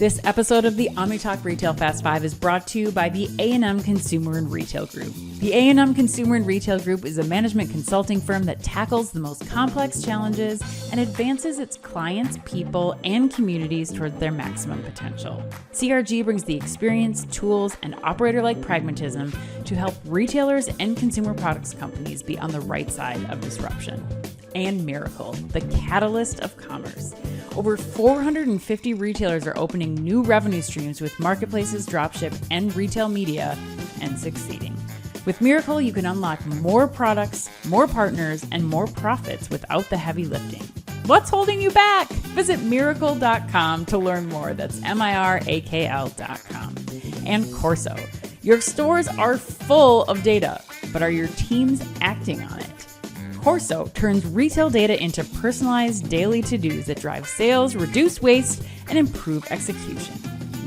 This episode of the OmniTalk Retail Fast 5 is brought to you by the A&M Consumer and Retail Group. The A&M Consumer and Retail Group is a management consulting firm that tackles the most complex challenges and advances its clients, people, and communities toward their maximum potential. CRG brings the experience, tools, and operator-like pragmatism to help retailers and consumer products companies be on the right side of disruption. And Miracle, the catalyst of commerce. Over 450 retailers are opening new revenue streams with marketplaces, dropship, and retail media, and succeeding. With Miracle, you can unlock more products, more partners, and more profits without the heavy lifting. What's holding you back? Visit miracle.com to learn more. That's MIRAKL.com. And Corso. Your stores are full of data, but are your teams acting on it? Corso turns retail data into personalized daily to-dos that drive sales, reduce waste, and improve execution.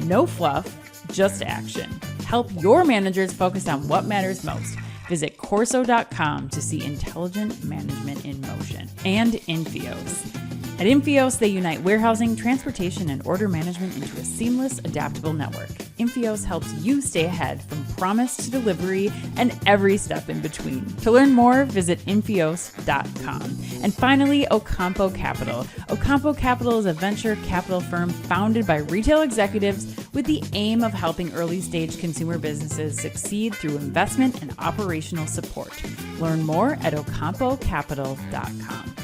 No fluff, just action. Help your managers focus on what matters most. Visit Corso.com to see intelligent management in motion. And Infios. At Infios, they unite warehousing, transportation, and order management into a seamless, adaptable network. Infios helps you stay ahead from promise to delivery and every step in between. To learn more, visit Infios.com. And finally, Ocampo Capital. Ocampo Capital is a venture capital firm founded by retail executives with the aim of helping early-stage consumer businesses succeed through investment and operational support. Learn more at ocampocapital.com.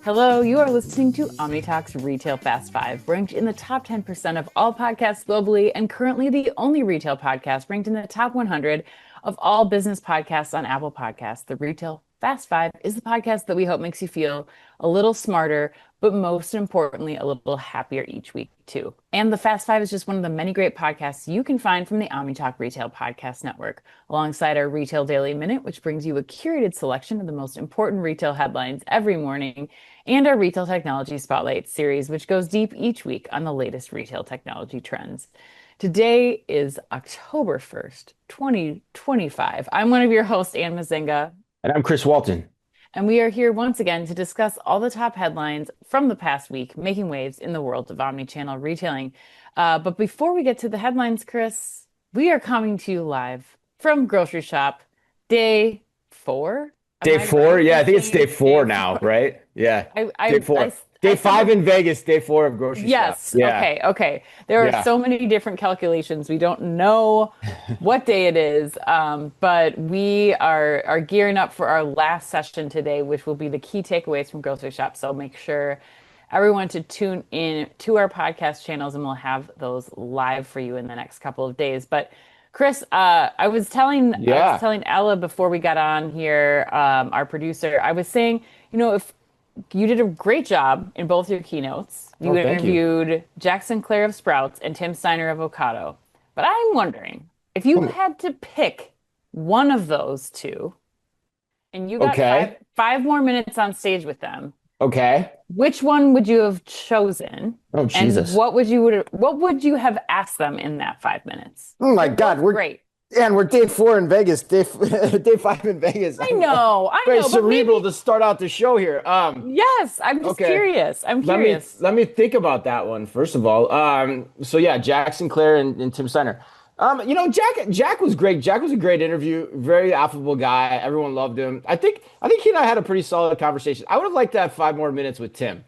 Hello, you are listening to OmniTalk's Retail Fast 5, ranked in the top 10% of all podcasts globally, and currently the only retail podcast ranked in the top 100 of all business podcasts on Apple Podcasts. The Retail Fast 5 is the podcast that we hope makes you feel a little smarter, but most importantly, a little happier each week too. And the Fast 5 is just one of the many great podcasts you can find from the OmniTalk Retail Podcast Network, alongside our Retail Daily Minute, which brings you a curated selection of the most important retail headlines every morning, and our Retail Technology Spotlight series, which goes deep each week on the latest retail technology trends. Today is October 1st, 2025. I'm one of your hosts, Ann Mazinga. And I'm Chris Walton. And we are here once again to discuss all the top headlines from the past week, making waves in the world of omnichannel retailing. But before we get to the headlines, Chris, we are coming to you live from Grocery Shop, day 4. Day 4? Yeah, I think it's day 4 now, right? Yeah. Day 4. Day 5 in Vegas, day 4 of Grocery Shop. Yes. Yeah. Okay. There are so many different calculations. We don't know what day it is, but we are gearing up for our last session today, which will be the key takeaways from Grocery Shop. So make sure everyone to tune in to our podcast channels, and we'll have those live for you in the next couple of days. But Chris, I was telling Ella before we got on here, our producer, I was saying, if you did a great job in both your keynotes. You interviewed Jack Sinclair of Sprouts and Tim Steiner of Ocado. But I'm wondering, if you had to pick one of those two, and you got five more minutes on stage with them, which one would you have chosen? Oh, Jesus. And what would you have asked them in that 5 minutes? Oh my God, we're great. And we're day 4 in Vegas, day 5 in Vegas. I know. Very cerebral to start out the show here. Yes, I'm just curious. I'm curious. Let me think about that one, first of all. Jack Sinclair and Tim Steiner. Jack was great. Jack was a great interview, very affable guy. Everyone loved him. I think he and I had a pretty solid conversation. I would have liked to have 5 more minutes with Tim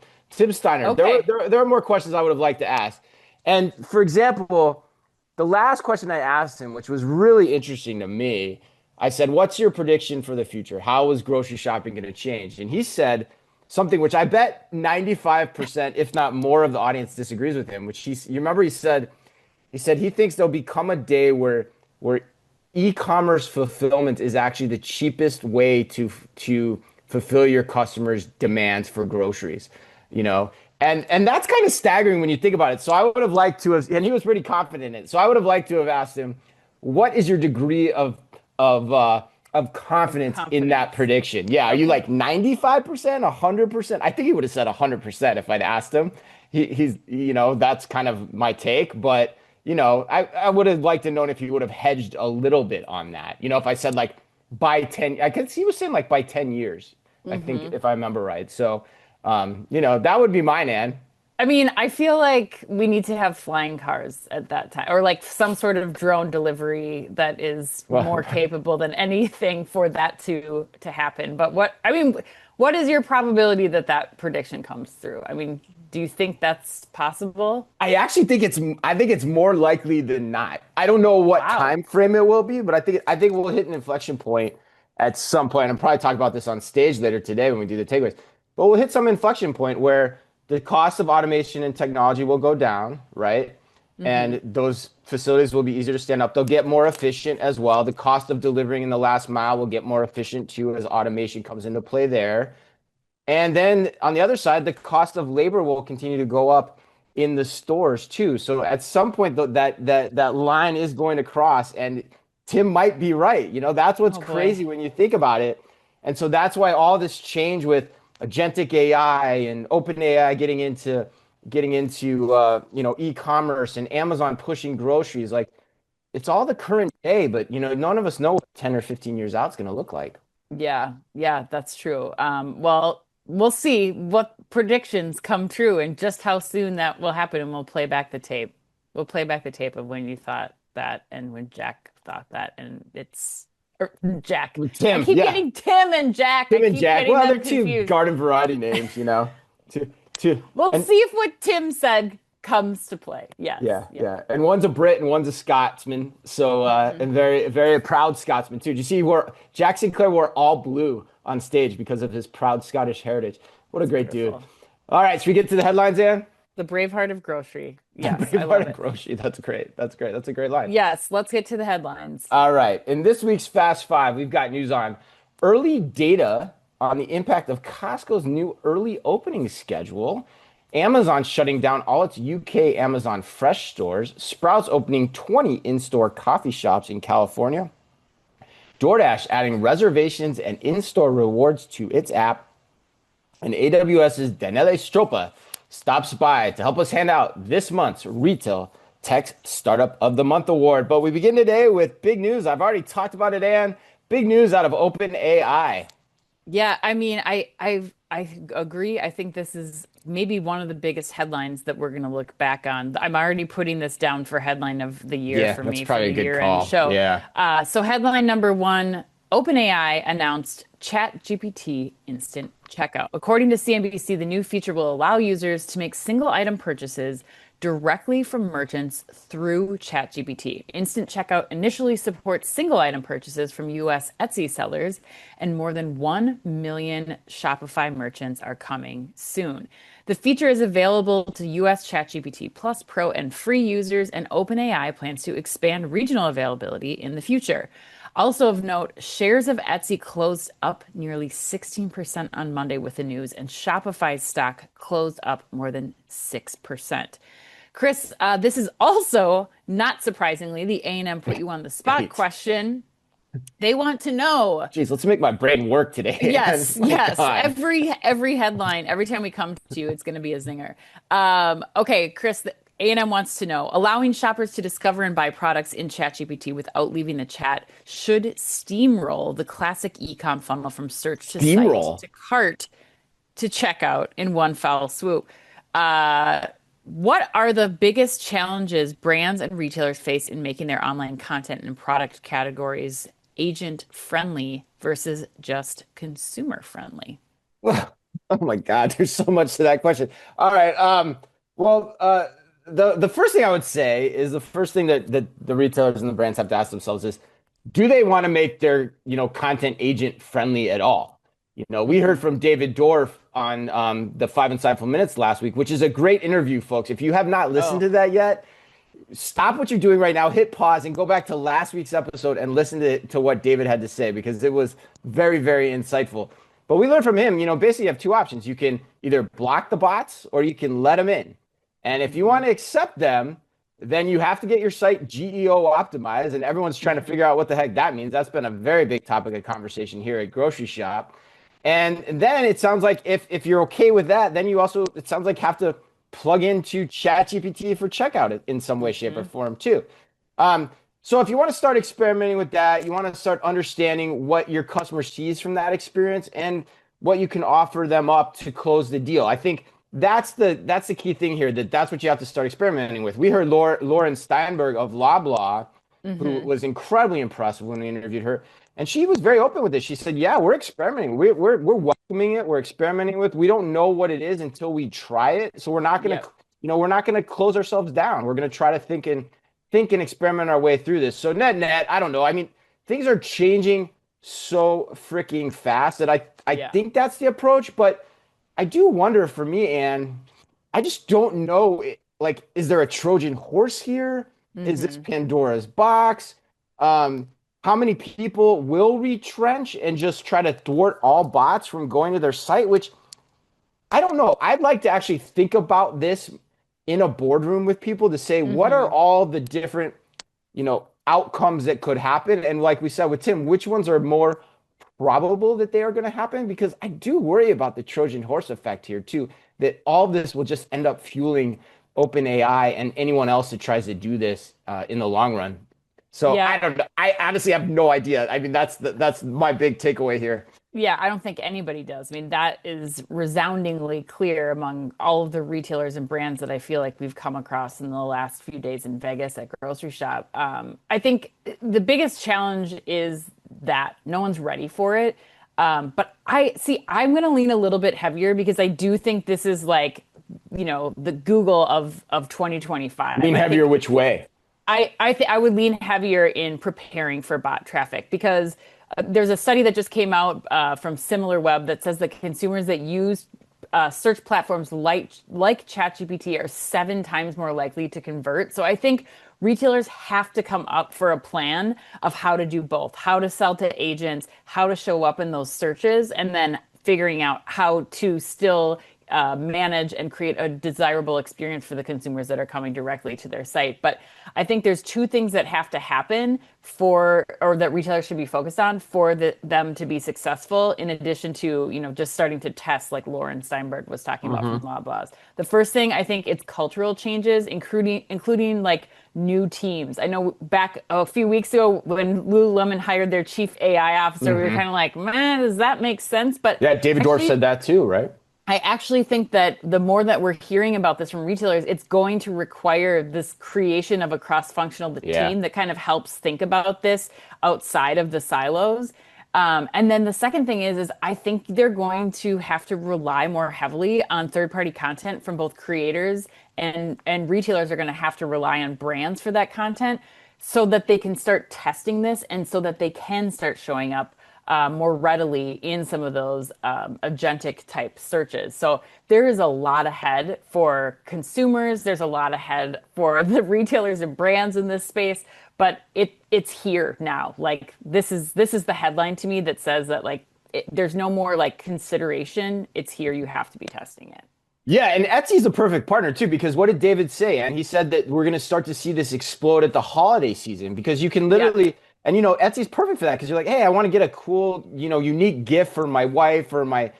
Steiner. Okay. There are more questions I would have liked to ask. And for example, the last question I asked him, which was really interesting to me, I said, what's your prediction for the future? How is grocery shopping going to change? And he said something which I bet 95%, if not more, of the audience disagrees with him, which he said he thinks there'll become a day where e-commerce fulfillment is actually the cheapest way to fulfill your customers' demands for groceries, And that's kind of staggering when you think about it. So I would have liked to have, and he was pretty confident in it. So I would have liked to have asked him, what is your degree of confidence in that prediction? Yeah. Are you like 95%, 100%? I think he would have said 100% if I'd asked him. He's that's kind of my take, but I would have liked to know if he would have hedged a little bit on that. If I said like by 10, he was saying like by 10 years, I think, if I remember right. So, that would be mine, Ann. I mean, I feel like we need to have flying cars at that time, or like some sort of drone delivery that is more Well, capable than anything for that to happen. But I mean, what is your probability that that prediction comes through? I mean, do you think that's possible? I actually think it's more likely than not. I don't know what Wow. time frame it will be, but I think we'll hit an inflection point at some point. I'm probably talking about this on stage later today when we do the takeaways. But we'll hit some inflection point where the cost of automation and technology will go down, right? Hmm. And those facilities will be easier to stand up. They'll get more efficient as well. The cost of delivering in the last mile will get more efficient too as automation comes into play there. And then on the other side, the cost of labor will continue to go up in the stores too. So at some point, that line is going to cross, and Tim might be right. That's what's Oh boy. crazy when you think about it. And so that's why all this change with agentic AI and OpenAI getting into e-commerce and Amazon pushing groceries, like it's all the current day, but none of us know what 10 or 15 years out is going to look like. Yeah, yeah, that's true. Well, we'll see what predictions come true and just how soon that will happen, and we'll play back the tape. We'll play back the tape of when you thought that and when Jack thought that, and it's or, Jack. I Tim, keep yeah. getting Tim and Jack. I Tim and keep Jack. getting Well, they're them two confused. garden variety names. Two, two, We'll and see if what Tim said comes to play. Yes, yeah, yes. yeah. And one's a Brit and one's a Scotsman. So, Hmm. and very, very proud Scotsman too. Did you see where Jack Sinclair wore all blue on stage because of his proud Scottish heritage? What a It's great dude. beautiful. All right, should we get to the headlines, Ann? The Braveheart of grocery. The Yes, I love Braveheart of it. grocery. That's great. That's great. That's a great line. Yes, let's get to the headlines. All right. In this week's Fast Five, we've got news on early data on the impact of Costco's new early opening schedule, Amazon shutting down all its UK Amazon Fresh stores, Sprouts opening 20 in-store coffee shops in California, DoorDash adding reservations and in-store rewards to its app, and AWS's Daniele Stropa stops by to help us hand out this month's Retail Tech Startup of the Month award. But we begin today with big news. I've already talked about it, Ann. Big news out of OpenAI. Yeah, I mean, I agree. I think this is maybe one of the biggest headlines that we're going to look back on. I'm already putting this down for headline of the year Yeah, for that's me for probably the a good year-end call. show. Yeah. So headline number one, OpenAI announced ChatGPT Instant Checkout. According to CNBC, the new feature will allow users to make single item purchases directly from merchants through ChatGPT. Instant Checkout initially supports single item purchases from US Etsy sellers, and more than 1 million Shopify merchants are coming soon. The feature is available to US ChatGPT Plus Pro and free users, and OpenAI plans to expand regional availability in the future. Also of note, shares of Etsy closed up nearly 16% on Monday with the news, and Shopify's stock closed up more than 6%. Chris, this is also, not surprisingly, the A&M put you on the spot Great. question. They want to know. Jeez, let's make my brain work today, Ann. Yes, My yes. God. Every headline, every time we come to you, it's going to be a zinger. Okay, Chris, the A&M wants to know, allowing shoppers to discover and buy products in ChatGPT without leaving the chat should steamroll the classic e-com funnel from search to site Steamroll. to cart to checkout in one foul swoop. Uh, what are the biggest challenges brands and retailers face in making their online content and product categories agent friendly versus just consumer friendly? Oh my God, there's so much to that question. All right. Well, the first thing I would say is the first thing that the retailers and the brands have to ask themselves is, do they want to make their, content agent friendly at all? We heard Hmm. from David Dorff on the Five Insightful Minutes last week, which is a great interview, folks. If you have not listened Oh, to that yet, stop what you're doing right now, hit pause, and go back to last week's episode and listen to what David had to say because it was very, very insightful. But we learned from him, basically you have two options. You can either block the bots or you can let them in. And if you hmm want to accept them, then you have to get your site GEO optimized. And everyone's trying to figure out what the heck that means. That's been a very big topic of conversation here at Grocery Shop. And then it sounds like if you're okay with that, then you also, it sounds like, have to plug into ChatGPT for checkout in some way, shape, or hmm form too. Um, so if you want to start experimenting with that, you want to start understanding what your customer sees from that experience and what you can offer them up to close the deal. I think that's the key thing here. That's what you have to start experimenting with. We heard Lauren Steinberg of Loblaw, who Hmm. was incredibly impressive when we interviewed her, and she was very open with this. She said, "Yeah, we're experimenting. We're welcoming it. We're experimenting with. We don't know what it is until we try it. So we're not gonna, Yep. we're not gonna close ourselves down. We're gonna try to think and experiment our way through this. So net, I don't know. I mean, things are changing so freaking fast that I Yeah. think that's the approach, but I do wonder for me, Anne, I just don't know. Like, is there a Trojan horse here? Is this Hmm. Pandora's box? Um, how many people will retrench and just try to thwart all bots from going to their site? Which I don't know. I'd like to actually think about this in a boardroom with people to say, what are Hmm. all the different, outcomes that could happen? And like we said with Tim, which ones are more probable that they are going to happen? Because I do worry about the Trojan horse effect here too, that all this will just end up fueling OpenAI and anyone else that tries to do this in the long run. So I Yeah. don't know. I honestly have no idea. I mean, that's my big takeaway here. Yeah, I don't think anybody does. I mean, that is resoundingly clear among all of the retailers and brands that I feel like we've come across in the last few days in Vegas at grocery shop. I think the biggest challenge is that no one's ready for it. But I'm going to lean a little bit heavier because I do think this is like, the Google of 2025. Lean I heavier think which way? I would lean heavier in preparing for bot traffic because there's a study that just came out from SimilarWeb that says that consumers that use search platforms like ChatGPT are 7 times more likely to convert. So I think retailers have to come up for a plan of how to do both, how to sell to agents, how to show up in those searches, and then figuring out how to still manage and create a desirable experience for the consumers that are coming directly to their site. But I think there's two things that have to happen or that retailers should be focused on for them to be successful, in addition to, just starting to test like Lauren Steinberg was talking about from Hmm. Loblaws. The first thing I think it's cultural changes, including like new teams. I know back a few weeks ago when Lululemon hired their chief AI officer, we were Hmm. kind of like, man, does that make sense? But Yeah, David Dorff actually, said that too, right? I actually think that the more that we're hearing about this from retailers, it's going to require this creation of a cross-functional Yeah. team that kind of helps think about this outside of the silos. And then the second thing is I think they're going to have to rely more heavily on third-party content from both creators and retailers are going to have to rely on brands for that content so that they can start testing this and so that they can start showing up more readily in some of those agentic type searches. So there is a lot ahead for consumers. There's a lot ahead for the retailers and brands in this space, but it's here now. Like this is the headline to me that says that like there's no more like consideration. It's here. You have to be testing it. Yeah, and Etsy's a perfect partner too, because what did David say? And he said that we're going to start to see this explode at the holiday season because you can Yep. literally, and Etsy's perfect for that because you're like, hey, I want to get a cool, unique gift for my wife or my,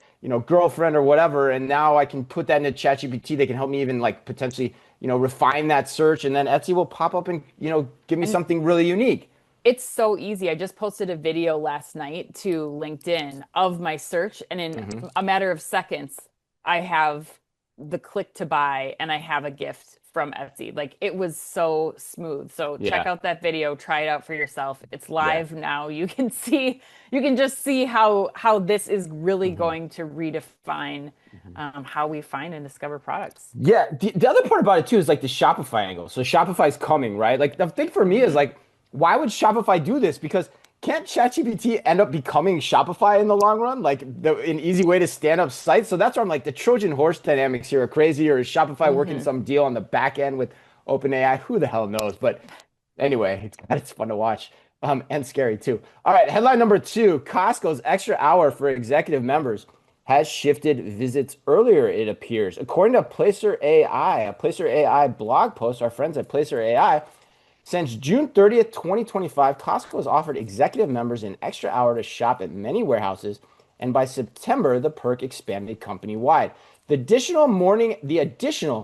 girlfriend or whatever. And now I can put that into ChatGPT. They can help me even like potentially, refine that search. And then Etsy will pop up and, give me And something really unique. it's so easy. I just posted a video last night to LinkedIn of my search, and in Hmm. a matter of seconds, I have the click to buy and I have a gift from Etsy. Like it was so smooth. So check Yeah. out that video, try it out for yourself. It's Yeah. live now. You can just see how this is really Hmm. going to redefine how we find and discover products. Yeah, the other part about it too is like the Shopify angle. So Shopify's coming, right? Like the thing for me is Hmm. like, why would Shopify do this? Because can't ChatGPT end up becoming Shopify in the long run? Like an easy way to stand up sites. So that's where I'm like, the Trojan horse dynamics here are crazy. Or is Shopify working Hmm. some deal on the back end with OpenAI? Who the hell knows? But anyway, it's fun to watch. And scary too. All right, headline number two: Costco's extra hour for executive members has shifted visits earlier, it appears. According to Placer AI, a Placer AI blog post, our friends at Placer AI, since June 30th, 2025, Costco has offered executive members an extra hour to shop at many warehouses, and by September, the perk expanded company-wide. The additional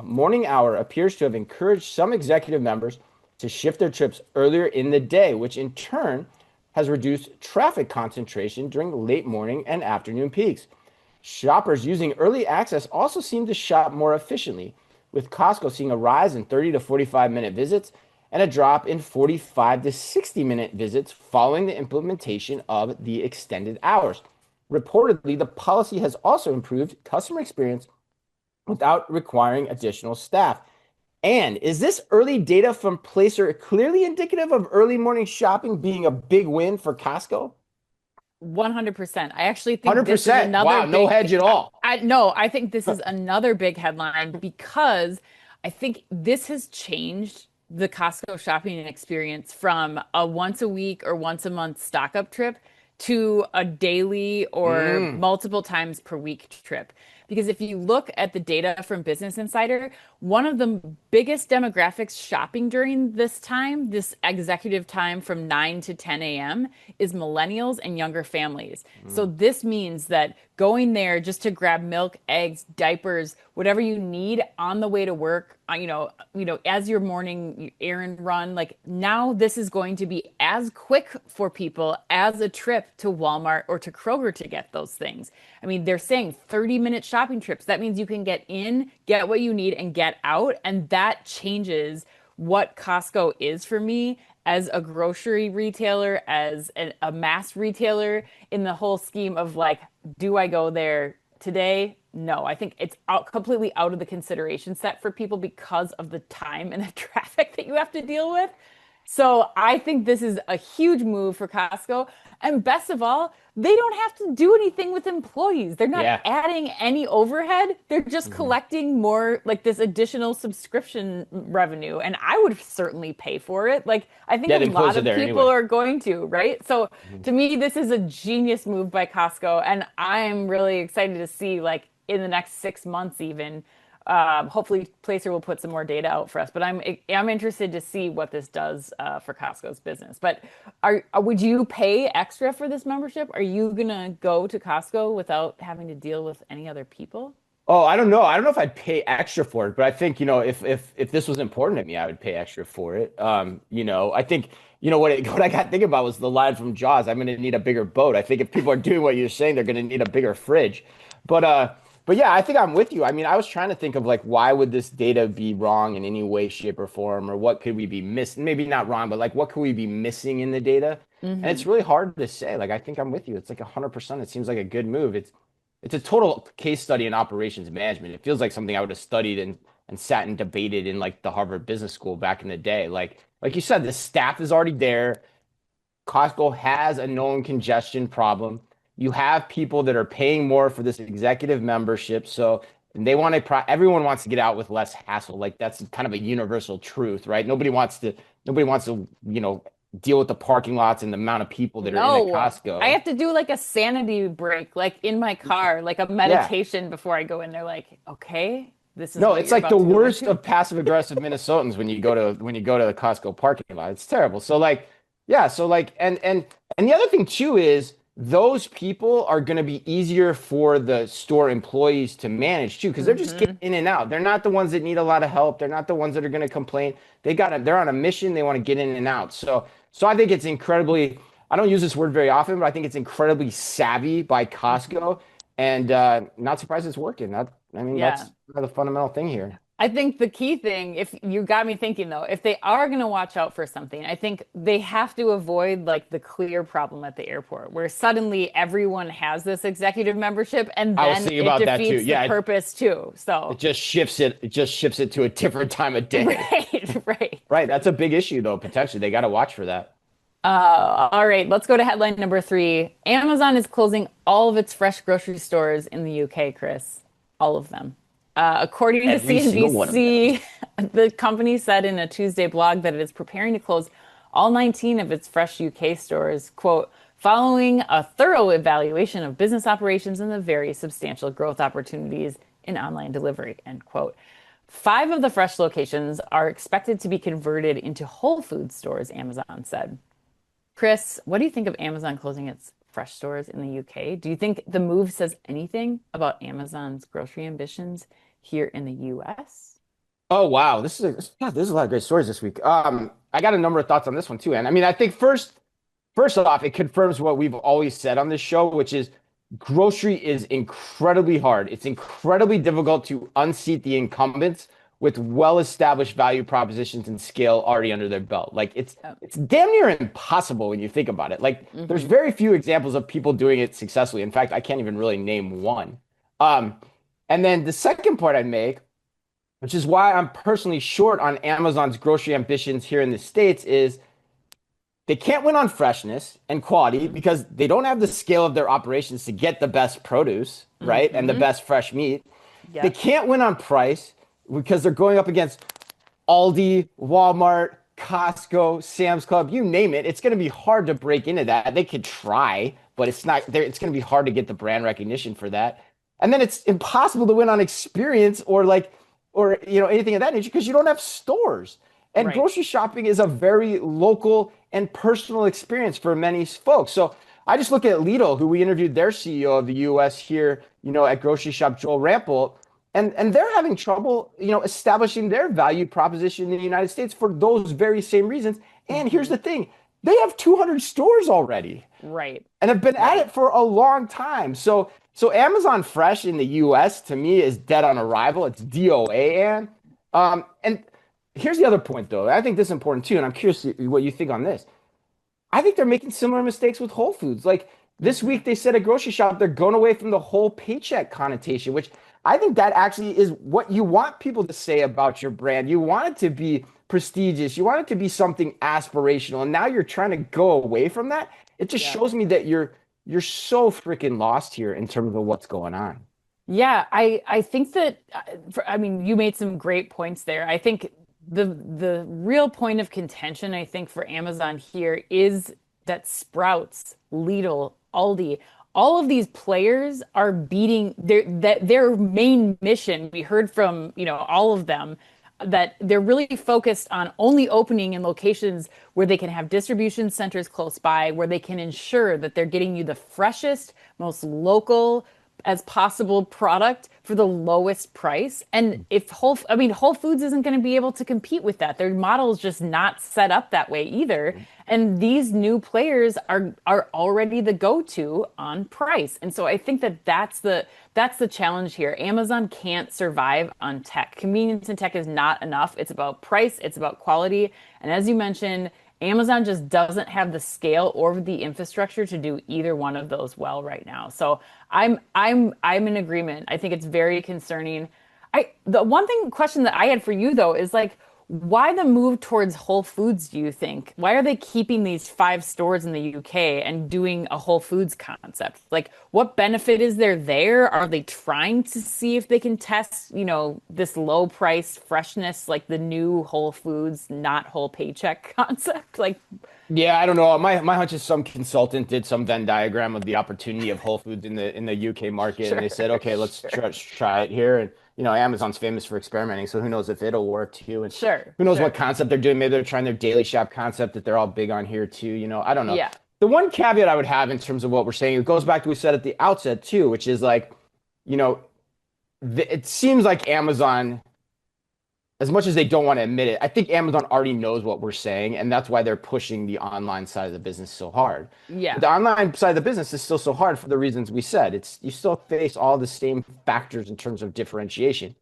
morning hour appears to have encouraged some executive members to shift their trips earlier in the day, which in turn has reduced traffic concentration during late morning and afternoon peaks. Shoppers using early access also seem to shop more efficiently, with Costco seeing a rise in 30 to 45-minute visits and a drop in 45 to 60-minute visits following the implementation of the extended hours. Reportedly, the policy has also improved customer experience without requiring additional staff. And is this early data from Placer clearly indicative of early morning shopping being a big win for Costco? 100%. I actually think this is 100%. another Wow, no big, hedge at all. no, I think this is another big headline because I think this has changed the Costco shopping experience from a once a week or once a month stock up trip to a daily or multiple times per week trip. Because if you look at the data from Business Insider, one of the biggest demographics shopping during this time, this executive time from 9 to 10 a.m., is millennials and younger families. So this means that going there just to grab milk, eggs, diapers, whatever you need on the way to work, as your morning errand run, like now this is going to be as quick for people as a trip to Walmart or to Kroger to get those things. I mean, they're saying 30-minute shopping trips. That means you can get in, get what you need, and get out. And that changes what Costco is for me as a grocery retailer, as a mass retailer, in the whole scheme of like, do I go there today? No, I think it's completely out of the consideration set for people because of the time and the traffic that you have to deal with. So I think this is a huge move for Costco. And best of all, they don't have to do anything with employees. They're not adding any overhead. They're just collecting more, like this additional subscription revenue. And I would certainly pay for it. Like I think a lot of people are going to, right? So to me, this is a genius move by Costco. And I'm really excited to see, like, in the next 6 months even, hopefully Placer will put some more data out for us, but I'm interested to see what this does for Costco's business. But would you pay extra for this membership? Are you gonna go to Costco without having to deal with any other people? Oh, I don't know. I don't know if I'd pay extra for it, but I think, if this was important to me, I would pay extra for it. I think, what I got thinking about was the line from Jaws. I'm going to need a bigger boat. I think if people are doing what you're saying, they're going to need a bigger fridge. But yeah, I think I'm with you. I mean, I was trying to think of like, why would this data be wrong in any way, shape, or form, or what could we be missing? Maybe not wrong, but like, what could we be missing in the data? And it's really hard to say. Like, I think I'm with you. It's like 100%. It seems like a good move. It's a total case study in operations management. It feels like something I would have studied and sat and debated in like the Harvard Business School back in the day. Like you said, the staff is already there. Costco has a known congestion problem. You have people that are paying more for this executive membership. So everyone wants to get out with less hassle. Like that's kind of a universal truth, right? Nobody wants to, deal with the parking lots and the amount of people that are in a Costco. I have to do like a sanity break, like in my car, like a meditation before I go in there. Like, okay, this is no, it's like the worst of passive aggressive Minnesotans when you go to the Costco parking lot. It's terrible. So like, yeah, so like, and the other thing too is those people are going to be easier for the store employees to manage too, because they're just getting in and out. They're not the ones that need a lot of help. They're not the ones that are going to complain. They're on a mission. They want to get in and out. So I think it's incredibly, I don't use this word very often, but I think it's incredibly savvy by Costco, and not surprised it's working. That's the fundamental thing here. I think the key thing, if you got me thinking though, if they are going to watch out for something, I think they have to avoid like the clear problem at the airport where suddenly everyone has this executive membership and then it defeats the purpose too. So it just shifts it to a different time of day. Right. That's a big issue though, potentially. They got to watch for that. All right, let's go to headline number 3. Amazon is closing all of its fresh grocery stores in the UK, Chris. All of them. According to CNBC, the company said in a Tuesday blog that it is preparing to close all 19 of its fresh UK stores, quote, following a thorough evaluation of business operations and the very substantial growth opportunities in online delivery, end quote. 5 of the fresh locations are expected to be converted into Whole Foods stores, Amazon said. Chris, what do you think of Amazon closing its fresh stores in the UK? Do you think the move says anything about Amazon's grocery ambitions here in the US? Oh, wow. There's a lot of great stories this week. I got a number of thoughts on this one too. And I mean, I think first off, it confirms what we've always said on this show, which is grocery is incredibly hard. It's incredibly difficult to unseat the incumbents with well-established value propositions and scale already under their belt. Like Oh. it's damn near impossible when you think about it. Like there's very few examples of people doing it successfully. In fact, I can't even really name one. Um, and then the second point I'd make, which is why I'm personally short on Amazon's grocery ambitions here in the States, is they can't win on freshness and quality because they don't have the scale of their operations to get the best produce, right? And the best fresh meat. They Yep. can't win on price because they're going up against Aldi, Walmart, Costco, Sam's Club, you name it. It's going to be hard to break into that. They could try, but it's not there. It's going to be hard to get the brand recognition for that. And then it's impossible to win on experience or anything of that nature because you don't have stores. And Right. grocery shopping is a very local and personal experience for many folks. So I just look at Lidl, who we interviewed their CEO of the US here, at Grocery Shop, Joel Rampolt, and they're having trouble, establishing their value proposition in the United States for those very same reasons. And here's the thing, they have 200 stores already Right. and have been at Right. it for a long time. So Amazon Fresh in the US to me is dead on arrival. It's DOA, and here's the other point though. I think this is important too, and I'm curious what you think on this. I think they're making similar mistakes with Whole Foods. Like this week, they said at grocery shop they're going away from the whole paycheck connotation, which I think that actually is what you want people to say about your brand. You want it to be prestigious. You want it to be something aspirational, and now you're trying to go away from that. It just Yeah. shows me that you're so freaking lost here in terms of what's going on. Yeah, I think that I mean you made some great points there. I think the real point of contention I think for Amazon here is that Sprouts, Lidl, Aldi, all of these players are beating their main mission. We heard from, all of them that they're really focused on only opening in locations where they can have distribution centers close by, where they can ensure that they're getting you the freshest, most local as possible product for the lowest price. And if Whole Foods isn't going to be able to compete with that. Their model is just not set up that way either. And these new players are already the go-to on price. And so I think that that's the challenge here. Amazon can't survive on tech. Convenience and tech is not enough. It's about price, it's about quality. And as you mentioned, Amazon just doesn't have the scale or the infrastructure to do either one of those well right now. So I'm in agreement. I think it's very concerning. The one question that I had for you though is like, why the move towards Whole Foods, do you think? Why are they keeping these 5 stores in the UK and doing a Whole Foods concept? Like, what benefit is there? Are they trying to see if they can test, this low price freshness, like the new Whole Foods, not whole paycheck concept? Like, Yeah, I don't know. My hunch is some consultant did some Venn diagram of the opportunity of Whole Foods in the UK market, and sure, they said, okay, let's sure, try it here. And Amazon's famous for experimenting, so who knows if it'll work too? And sure, who knows what sure. concept they're doing? Maybe they're trying their daily shop concept that they're all big on here too. I don't know. Yeah. The one caveat I would have in terms of what we're saying, it goes back to what we said at the outset too, which is like, you know, it seems like Amazon, as much as they don't want to admit it, I think Amazon already knows what we're saying, and that's why they're pushing the online side of the business so hard. But Yeah. the online side of the business is still so hard for the reasons we said. It's you still face all the same factors in terms of differentiation.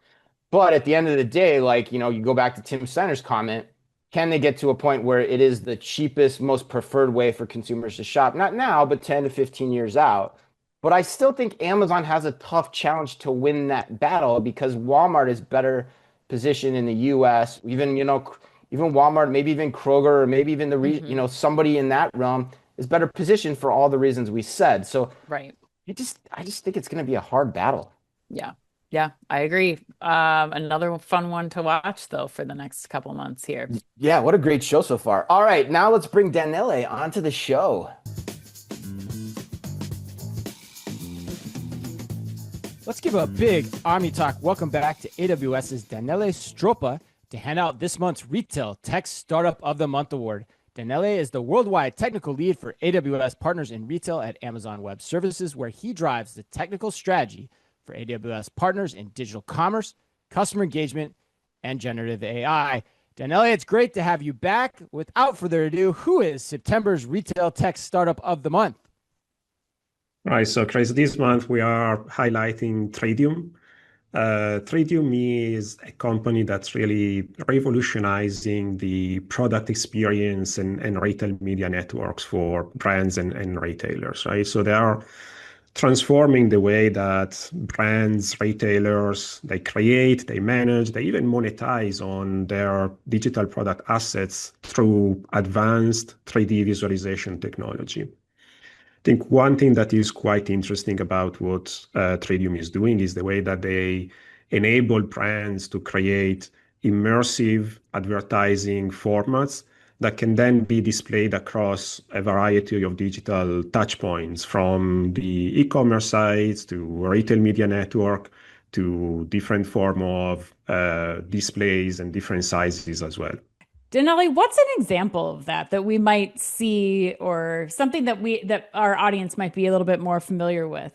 But at the end of the day, like, you go back to Tim Steiner's comment, can they get to a point where it is the cheapest, most preferred way for consumers to shop? Not now, but 10 to 15 years out. But I still think Amazon has a tough challenge to win that battle because Walmart is better positioned in the US, even Walmart, maybe even Kroger, or maybe even Hmm. somebody in that realm is better positioned for all the reasons we said. So Right. I just think it's going to be a hard battle. Yeah. Yeah, I agree. Another fun one to watch though for the next couple months here. Yeah, what a great show so far. All right, now let's bring Daniele onto the show. Let's give a big Omni Talk welcome back to AWS's Daniele Stropa to hand out this month's Retail Tech Startup of the Month award. Daniele is the worldwide technical lead for AWS partners in retail at Amazon Web Services, where he drives the technical strategy for AWS partners in digital commerce, customer engagement, and generative AI. Daniele, it's great to have you back. Without further ado, who is September's Retail Tech Startup of the Month? Right. So, Chris, this month we are highlighting Threedium. Threedium is a company that's really revolutionizing the product experience and retail media networks for brands and retailers, right? So they are transforming the way that brands, retailers, they create, they manage, they even monetize on their digital product assets through advanced 3D visualization technology. I think one thing that is quite interesting about what Threedium is doing is the way that they enable brands to create immersive advertising formats that can then be displayed across a variety of digital touchpoints, from the e-commerce sites to retail media network to different form of displays and different sizes as well. Denali, what's an example of that we might see, or something that our audience might be a little bit more familiar with?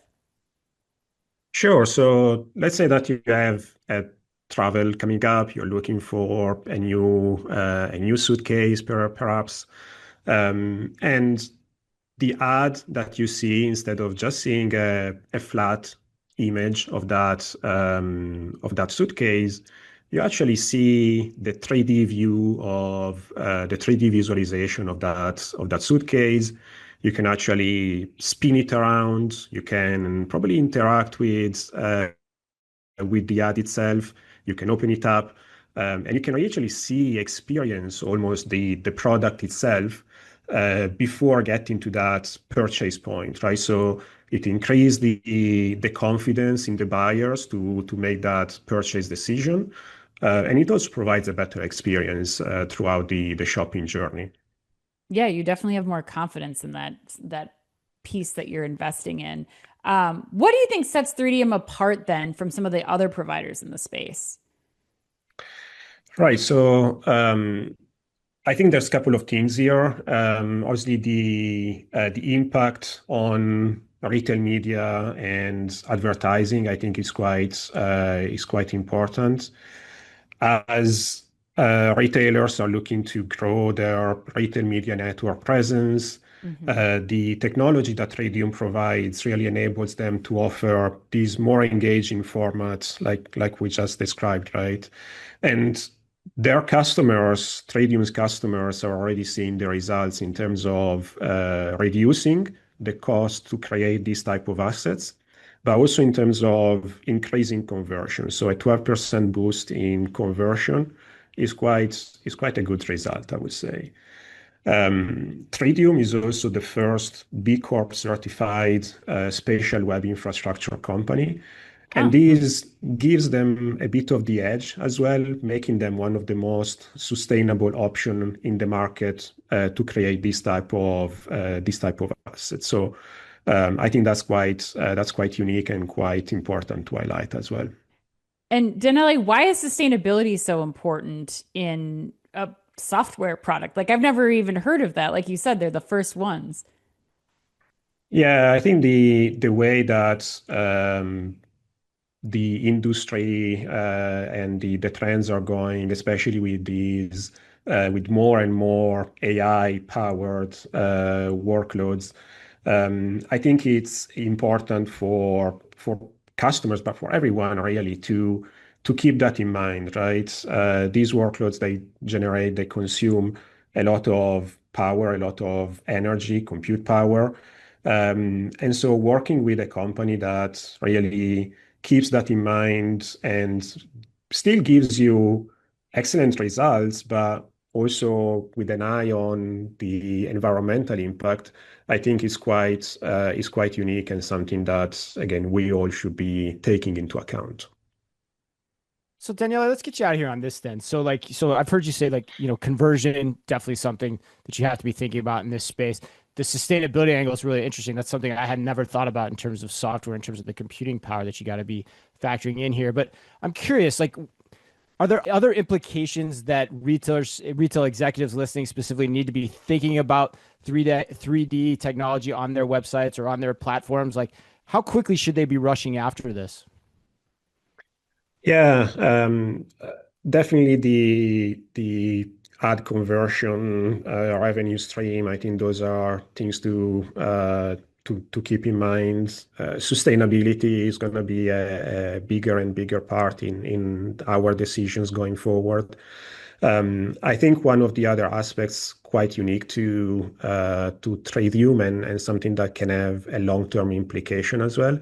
Sure. So let's say that you have a travel coming up. You're looking for a new suitcase, perhaps, and the ad that you see, instead of just seeing a flat image of that suitcase, you actually see the 3D view of the 3D visualization of that suitcase. You can actually spin it around. You can probably interact with the ad itself. You can open it up, and you can actually experience almost the product itself before getting to that purchase point, right? So it increases the confidence in the buyers to make that purchase decision, and it also provides a better experience throughout the shopping journey. Yeah, you definitely have more confidence in that piece that you're investing in. What do you think sets 3DM apart then from some of the other providers in the space? Right. So I think there's a couple of things here. Obviously, the impact on retail media and advertising, I think, is quite important. As retailers are looking to grow their retail media network presence, Hmm. the technology that Radium provides really enables them to offer these more engaging formats, like we just described, right? And their customers, Tradium's customers, are already seeing the results in terms of reducing the cost to create these type of assets, but also in terms of increasing conversion. So a 12% boost in conversion is quite a good result, I would say. Threedium is also the first B Corp certified spatial web infrastructure company. And Oh, this gives them a bit of the edge as well, making them one of the most sustainable option in the market to create this type of assets. So I think that's quite unique and quite important to highlight as well. and Denali, why is sustainability so important in a software product? Like I've never even heard of that. Like you said, they're the first ones. Yeah, I think the way that the industry and the trends are going, especially with more and more AI-powered workloads. I think it's important for customers, but for everyone really, to keep that in mind, right? These workloads, they consume a lot of power, a lot of energy, compute power. And so working with a company that really keeps that in mind and still gives you excellent results, but also with an eye on the environmental impact, I think is quite unique and something that, again, we all should be taking into account. So Daniela, let's get you out of here on this then. So I've heard you say conversion, definitely something that you have to be thinking about in this space. The sustainability angle is really interesting. That's something I had never thought about in terms of software, in terms of the computing power that you got to be factoring in here. But I'm curious, are there other implications that retail executives listening specifically need to be thinking about 3D technology on their websites or on their platforms? Like, how quickly should they be rushing after this? Yeah, definitely the ad conversion revenue stream. I think those are things to keep in mind. Sustainability is going to be a bigger and bigger part in our decisions going forward. I think one of the other aspects quite unique to Threedium and something that can have a long-term implication as well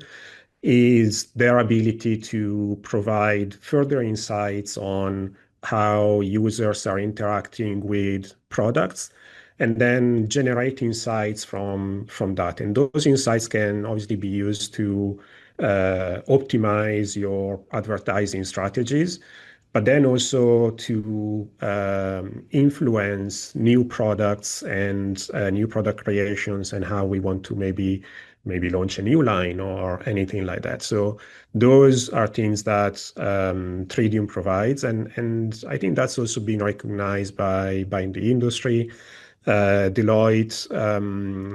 is their ability to provide further insights on how users are interacting with products and then generate insights from that. And those insights can obviously be used to optimize your advertising strategies, but then also to influence new products and new product creations and how we want to maybe launch a new line or anything like that. So those are things that Threedium provides, and I think that's also been recognized by the industry. Deloitte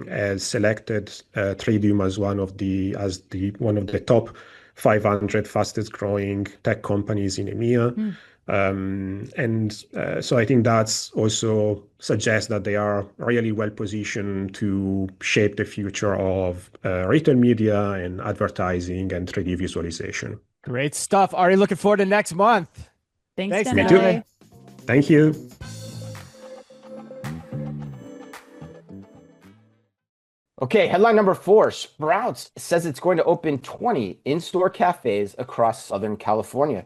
has selected Threedium as one of the top 500 fastest growing tech companies in EMEA. So I think that's also suggests that they are really well positioned to shape the future of retail media and advertising and 3D visualization. Great stuff. Already looking forward to next month. Thanks, Me Daniele. too. Thank you. Okay, headline number 4. Sprouts says it's going to open 20 in-store cafes across Southern California.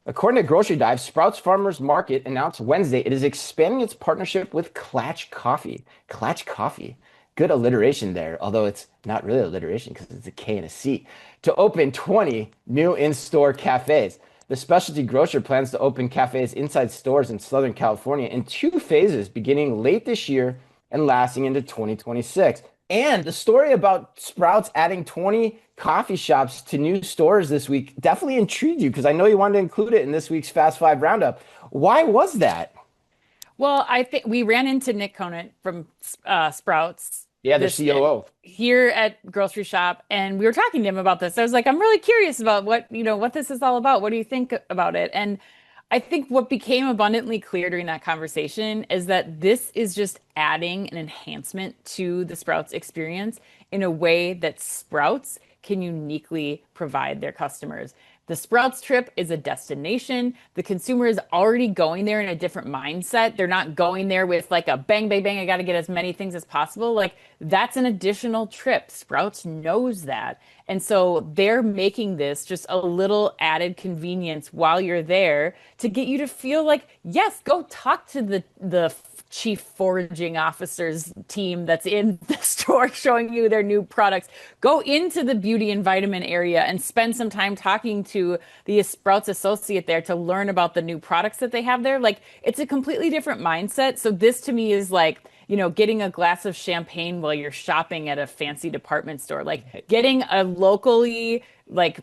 According to Grocery Dive, Sprouts Farmers Market announced Wednesday it is expanding its partnership with Klatch Coffee. Klatch Coffee. Good alliteration there, although it's not really alliteration because it's a K and a C. To open 20 new in-store cafes. The specialty grocer plans to open cafes inside stores in Southern California in 2 phases beginning late this year and lasting into 2026. And the story about Sprouts adding 20 coffee shops to new stores this week definitely intrigued you because I know you wanted to include it in this week's Fast 5 Roundup. Why was that? Well, I think we ran into Nick Conant from Sprouts. Yeah, the COO. Here at Grocery Shop, and we were talking to him about this. I was like, I'm really curious about what this is all about. What do you think about it? And I think what became abundantly clear during that conversation is that this is just adding an enhancement to the Sprouts experience in a way that Sprouts can uniquely provide their customers. The Sprouts trip is a destination. The consumer is already going there in a different mindset. They're not going there with like a bang, bang, bang, I got to get as many things as possible. Like that's an additional trip. Sprouts knows that. And so they're making this just a little added convenience while you're there to get you to feel like, yes, go talk to the chief foraging officers team that's in the store showing you their new products. Go into the beauty and vitamin area and spend some time talking to the Sprouts associate there to learn about the new products that they have there. Like it's a completely different mindset. So this to me is like, getting a glass of champagne while you're shopping at a fancy department store, like getting a locally like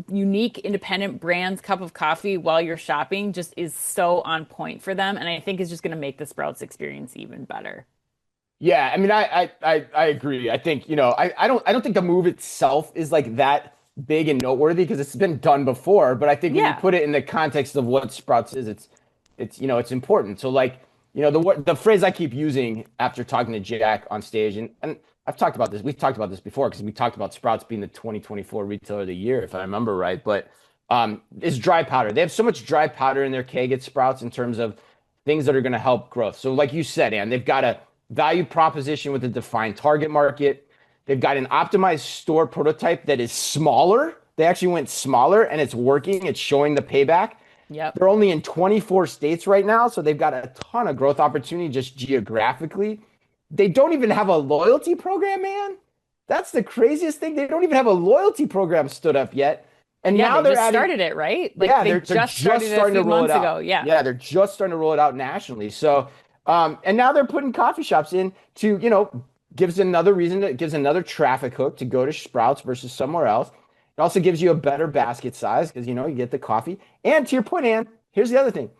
unique independent brands cup of coffee while you're shopping just is so on point for them, and I think is just going to make the Sprouts experience even better. Yeah, I mean, I agree. I think I don't think the move itself is like that big and noteworthy because it's been done before. But I think when you put it in the context of what Sprouts is, it's important. So like the phrase I keep using after talking to Jack on stage, and I've talked about this. We've talked about this before because we talked about Sprouts being the 2024 Retailer of the Year, if I remember right. But it's dry powder. They have so much dry powder in their keg at Sprouts in terms of things that are going to help growth. So like you said, Ann, they've got a value proposition with a defined target market. They've got an optimized store prototype that is smaller. They actually went smaller and it's working. It's showing the payback. Yep. They're only in 24 states right now, so they've got a ton of growth opportunity just geographically. They don't even have a loyalty program, man. That's the craziest thing. They don't even have a loyalty program stood up yet. And now they just started it, right? Like yeah, they they're just starting to roll it out. Yeah, they're just starting to roll it out nationally. So, and now they're putting coffee shops in to, gives another traffic hook to go to Sprouts versus somewhere else. It also gives you a better basket size because, you get the coffee. And to your point, Ann, here's the other thing.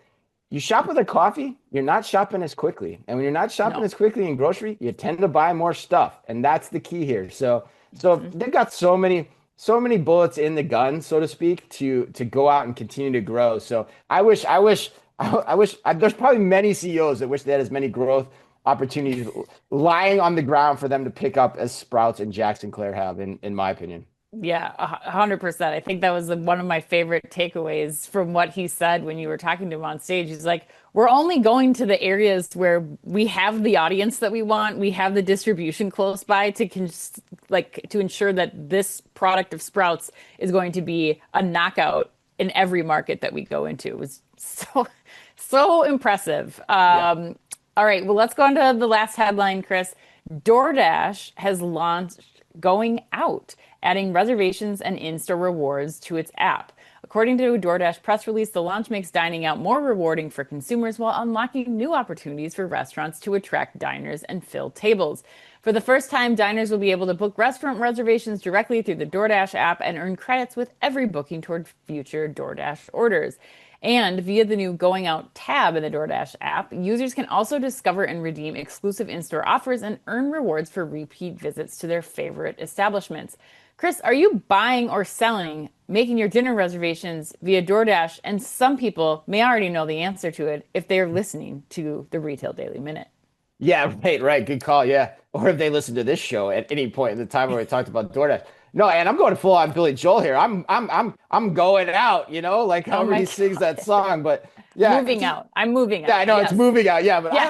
You shop with a coffee, you're not shopping as quickly. And when you're not shopping as quickly in grocery, you tend to buy more stuff. And that's the key here. So they've got so many bullets in the gun, so to speak, to go out and continue to grow. So I wish there's probably many CEOs that wish they had as many growth opportunities lying on the ground for them to pick up as Sprouts and Jack Sinclair have, in my opinion. Yeah, 100%. I think that was one of my favorite takeaways from what he said when you were talking to him on stage. He's like, we're only going to the areas where we have the audience that we want, we have the distribution close by to ensure that this product of Sprouts is going to be a knockout in every market that we go into. It was so impressive. All right, well, let's go on to the last headline, Chris. DoorDash has launched Going Out, adding reservations and in-store rewards to its app. According to a DoorDash press release, the launch makes dining out more rewarding for consumers while unlocking new opportunities for restaurants to attract diners and fill tables. For the first time, diners will be able to book restaurant reservations directly through the DoorDash app and earn credits with every booking toward future DoorDash orders. And via the new Going Out tab in the DoorDash app, users can also discover and redeem exclusive in-store offers and earn rewards for repeat visits to their favorite establishments. Chris, are you buying or selling, making your dinner reservations via DoorDash? And some people may already know the answer to it if they're listening to the Retail Daily Minute. Yeah, right. Good call. Yeah. Or if they listen to this show at any point in the time where we talked about DoorDash. No, and I'm going full on Billy Joel here. I'm going out, like however he sings that song. But yeah, moving out. I'm moving out. Yeah, I know it's moving out. Yeah, but yes.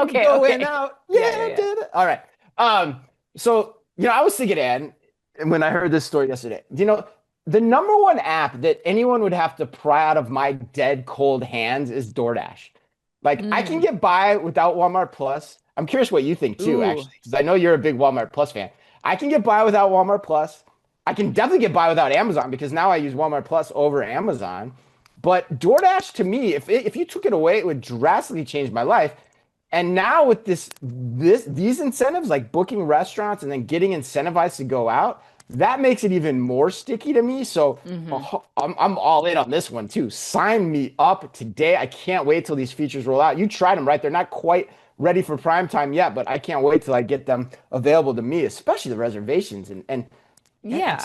Okay. Going out. Yeah. All right. So I was thinking, Ann, when I heard this story yesterday, the number one app that anyone would have to pry out of my dead cold hands is DoorDash. I can get by without Walmart Plus. I'm curious what you think too, actually, because I know you're a big Walmart Plus fan. I can get by without Walmart Plus. I can definitely get by without Amazon because now I use Walmart Plus over Amazon. But DoorDash, to me, if you took it away, it would drastically change my life. And now with these incentives, like booking restaurants and then getting incentivized to go out, that makes it even more sticky to me. So I'm all in on this one too. Sign me up today. I can't wait till these features roll out. You tried them, right? They're not quite ready for prime time yet, but I can't wait till I get them available to me, especially the reservations. And yeah,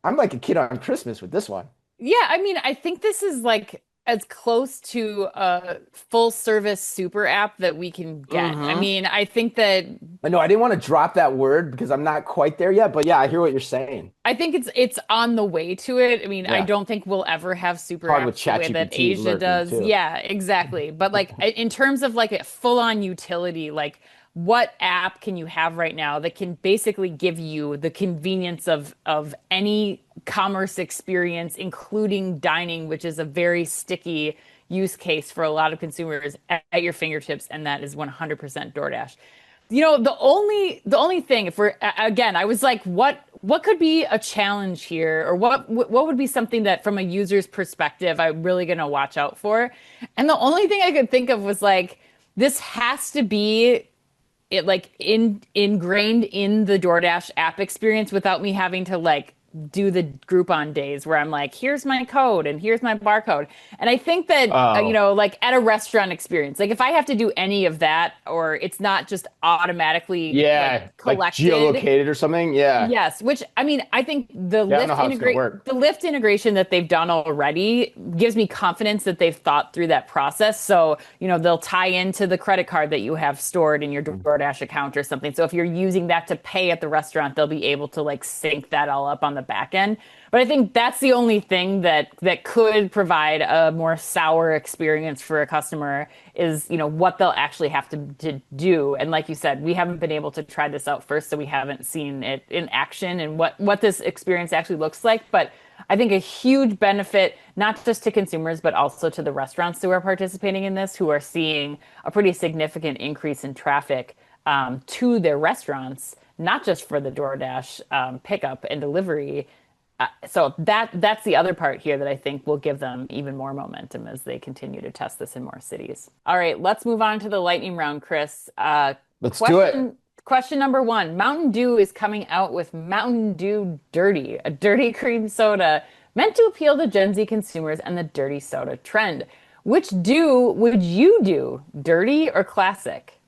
I'm like a kid on Christmas with this one. Yeah, I mean, I think this is like as close to a full service super app that we can get. I mean, I think that I know I didn't want to drop that word because I'm not quite there yet, but yeah, I hear what you're saying. I think it's on the way to it. I mean, I don't think we'll ever have super apps the way that Asia does. Too. Yeah, exactly. But like in terms of like a full on utility, like what app can you have right now that can basically give you the convenience of any commerce experience, including dining, which is a very sticky use case for a lot of consumers at your fingertips, and that is 100% DoorDash. The only thing, if we're again, I was like, what could be a challenge here, or what would be something that from a user's perspective I'm really going to watch out for? And the only thing I could think of was like, this has to be ingrained in the DoorDash app experience without me having to like do the Groupon days where I'm like, here's my code and here's my barcode. And I think that, like at a restaurant experience, like if I have to do any of that, or it's not just automatically collected. Like geolocated or something. Yeah. Yes. Which, I mean, I think the Lyft integration that they've done already gives me confidence that they've thought through that process. So, they'll tie into the credit card that you have stored in your DoorDash account or something. So if you're using that to pay at the restaurant, they'll be able to like sync that all up on the back end. But I think that's the only thing that could provide a more sour experience for a customer is, what they'll actually have to do. And like you said, we haven't been able to try this out first, so we haven't seen it in action and what this experience actually looks like. But I think a huge benefit, not just to consumers, but also to the restaurants who are participating in this, who are seeing a pretty significant increase in traffic to their restaurants, not just for the DoorDash pickup and delivery. So that's the other part here that I think will give them even more momentum as they continue to test this in more cities. All right, let's move on to the lightning round, Chris. Let's do it. Question number 1. Mountain Dew is coming out with Mountain Dew Dirty, a dirty cream soda meant to appeal to Gen Z consumers and the dirty soda trend. Which dew would you do, dirty or classic?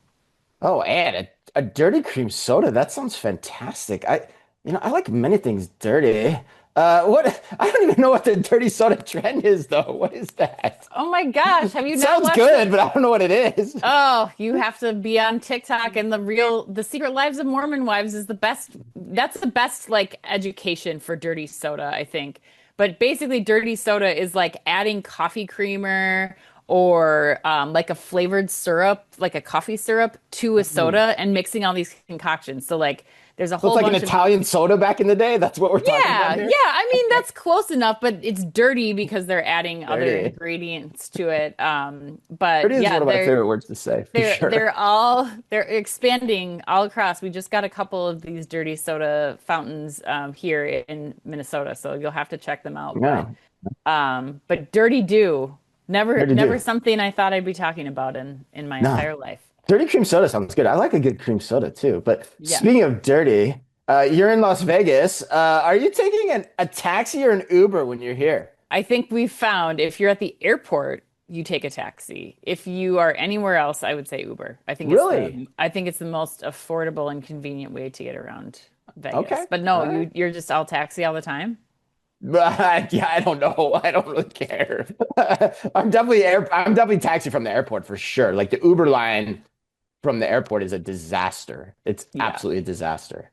Oh, and a dirty cream soda. That sounds fantastic. I like many things dirty. What? I don't even know what the dirty soda trend is, though. What is that? Oh my gosh, have you not Sounds watched good, but I don't know what it is. Oh, you have to be on TikTok, and The Secret Lives of Mormon Wives is the best. That's the best like education for dirty soda, I think. But basically, dirty soda is like adding coffee creamer or like a flavored syrup, like a coffee syrup, to a soda and mixing all these concoctions. So like, there's a So whole it's like an bunch of Italian soda back in the day. That's what we're talking about yeah, here. I mean that's close enough, but it's dirty because they're adding other Dirty. ingredients to it. But Dirty is yeah, one of my favorite words to say, for sure. they're expanding all across. We just got a couple of these dirty soda fountains here in Minnesota, so you'll have to check them out. Yeah. But Dirty Dew, never Dirty Dew. something I thought I'd be talking about in my entire life. Dirty cream soda sounds good. I like a good cream soda too. But Yeah. speaking of dirty, you're in Las Vegas. Are you taking a taxi or an Uber when you're here? I think we've found if you're at the airport, you take a taxi. If you are anywhere else, I would say Uber. I think Really? I think it's the most affordable and convenient way to get around Vegas. Okay. But no, All right. you're just all taxi all the time. Yeah, I don't know. I don't really care. I'm definitely taxi from the airport for sure. Like the Uber line from the airport is a disaster. It's Yeah. absolutely a disaster.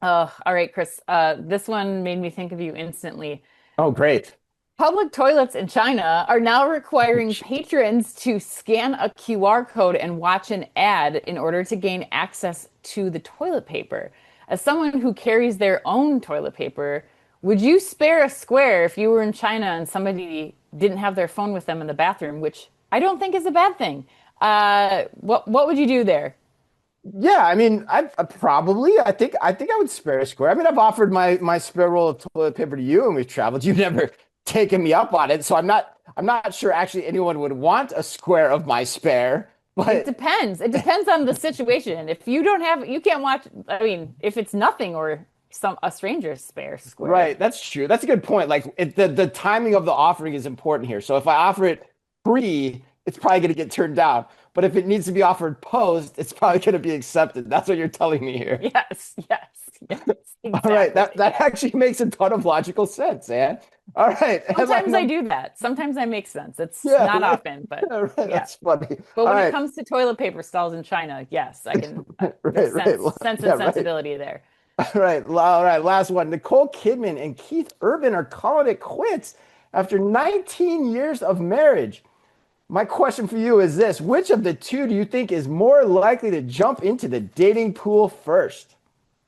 Oh, all right, Chris. This one made me think of you instantly. Oh, great. Public toilets in China are now requiring patrons to scan a QR code and watch an ad in order to gain access to the toilet paper. As someone who carries their own toilet paper, would you spare a square if you were in China and somebody didn't have their phone with them in the bathroom, which I don't think is a bad thing? What would you do there? Yeah, I mean, I think I would spare a square. I mean, I've offered my spare roll of toilet paper to you when we've traveled. You've never taken me up on it, so I'm not sure actually anyone would want a square of my spare. But It depends. It depends on the situation. If you don't have, you can't watch. I mean, if it's nothing or a stranger's spare square. right, that's true. That's a good point. Like the timing of the offering is important here. So if I offer it free, it's probably going to get turned down. But if it needs to be offered post, it's probably going to be accepted. That's what you're telling me here. Yes. Exactly. All right, that actually makes a ton of logical sense, man. All right. Sometimes I do that. Sometimes I make sense. It's Yeah, not right. often, but Right, yeah. that's funny. But All when right. it comes to toilet paper stalls in China, yes, I can Right, right. sense Yeah, and right. sensibility there. All right, last one. Nicole Kidman and Keith Urban are calling it quits after 19 years of marriage. My question for you is this: which of the two do you think is more likely to jump into the dating pool first?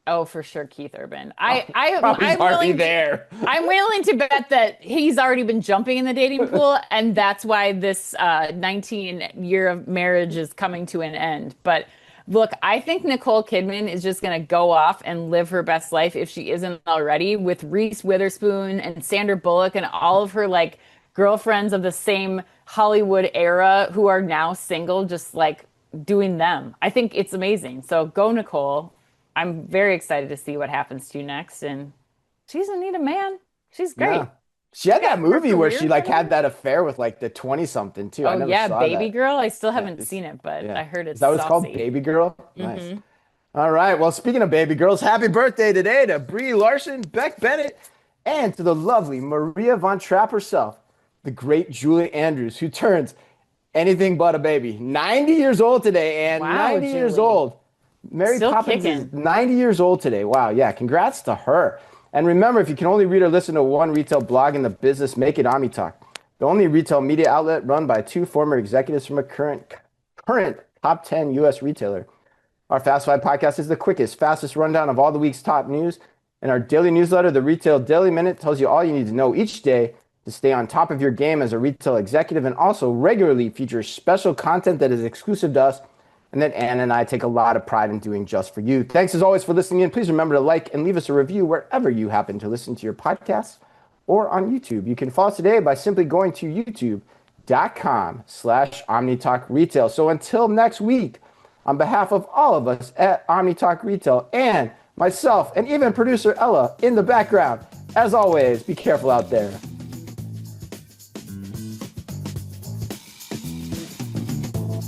Oh, for sure, Keith Urban. Probably I'm already willing there. I'm willing to bet that he's already been jumping in the dating pool, and that's why this 19-year of marriage is coming to an end. But look, I think Nicole Kidman is just going to go off and live her best life if she isn't already, with Reese Witherspoon and Sandra Bullock and all of her like girlfriends of the same Hollywood era who are now single, just like doing them. I think it's amazing. So go, Nicole. I'm very excited to see what happens to you next. And she doesn't need a man. She's great. Yeah. She had that movie where she like career. had that affair with like the 20-something too. I Oh never yeah, saw Baby that. Girl. I still haven't it's- seen it, but Yeah. I heard it's Is that what it's called? saucy. Baby Girl? Nice. All right. Well, speaking of baby girls, happy birthday today to Brie Larson, Beck Bennett, and to the lovely Maria Von Trapp herself, the great Julie Andrews, who turns anything but a baby. 90 years old today, and Wow, 90 years Julie. old. Mary Still Poppins kicking. is 90 years old today. Wow. Yeah. Congrats to her. And remember, if you can only read or listen to one retail blog in the business, make it OmniTalk, the only retail media outlet run by two former executives from a current top 10 U.S. retailer. Our Fast Five podcast is the quickest, fastest rundown of all the week's top news. And our daily newsletter, the Retail Daily Minute, tells you all you need to know each day to stay on top of your game as a retail executive, and also regularly features special content that is exclusive to us and that Ann and I take a lot of pride in doing just for you. Thanks as always for listening in. Please remember to like and leave us a review wherever you happen to listen to your podcasts or on YouTube. You can follow us today by simply going to youtube.com/OmniTalk Retail. So until next week, on behalf of all of us at OmniTalk Retail and myself and even producer Ella in the background, as always, be careful out there.